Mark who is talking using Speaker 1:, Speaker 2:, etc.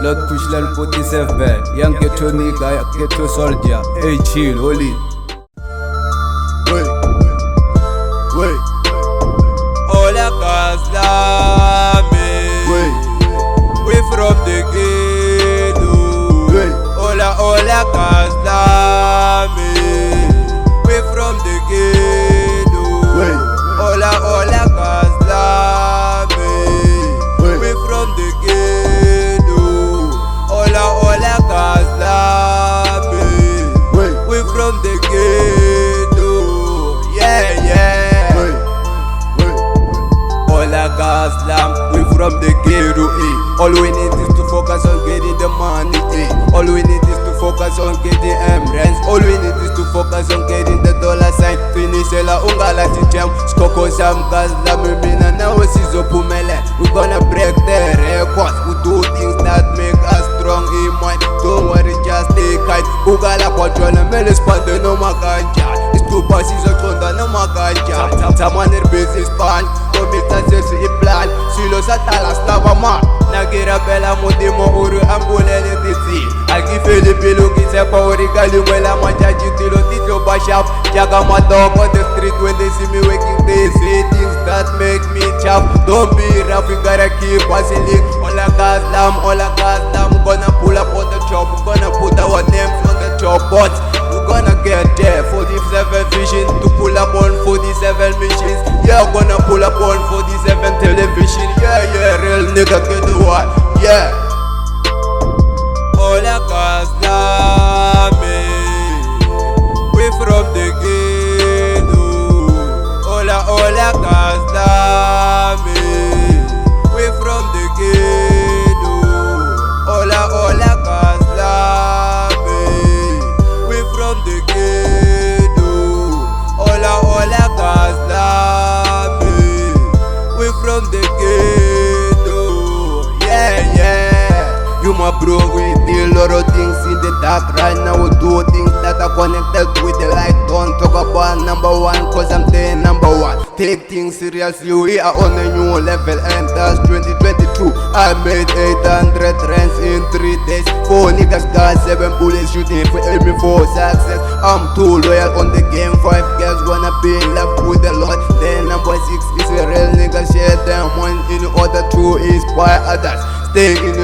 Speaker 1: Lord Pushland 47, young ghetto nigga, ghetto soldier. Hey, chill, hold it.
Speaker 2: Wait.
Speaker 3: Hola Kaslami. We from the ghetto. Hola Kaslami. We from the ghetto. Hola Kaslami. We from the ghetto. Hola Kaslami. We from the ghetto. Yeah. Hola Kaslam, we from the ghetto, All we need is to focus on getting the money, All we need is to focus on getting M-Rands. All we need is to focus on getting the dollar sign. Finishela ungalati jam, skoko sam Kaslam, mina now sizopumele. We gonna break the records, we do things that make us strong in mind. Don't worry, just stay kind. Ugala kwatshona mele spande noma kanjani. Isithupa sizoqonda noma kanjani. Tamane business plan, komita sesi iplan. Silo satala slava man. Nagira bela modimo uru ambulele tisi. Alkifeli pilu kisepa uri kalimwela majaji tilo titlo bashap. Jaga my dog on the street when they see me waking. They say things that make me chap. Don't be rough, we gotta keep hustling. Hola Kaslam, gonna pull up on the job. We're gonna put our names on the job, but we're gonna get there. 47 vision to pull up on 47 missions. Yeah, we're gonna pull up on 47 television. Yeah, real nigga get the one. Yeah. Hola Kaslami. We from the ghetto. Hola Kaslami. We from the ghetto. Hola Kaslami. We from the ghetto. Hola Kaslami. We from the ghetto. Yeah. You my bro, we do a lot of things in the dark right now. We do things that are connected with the light. Don't talk about number one, cause I'm the number one. Take things seriously, we are on a new level, and that's 2022. I made 800 rands in 3 days. 4 niggas got 7 bullets shooting for aiming for success. I'm too loyal on the game. 5 girls wanna be in love with the Lord. Then number 6 is a real nigga, share them one in order to inspire others. Stay in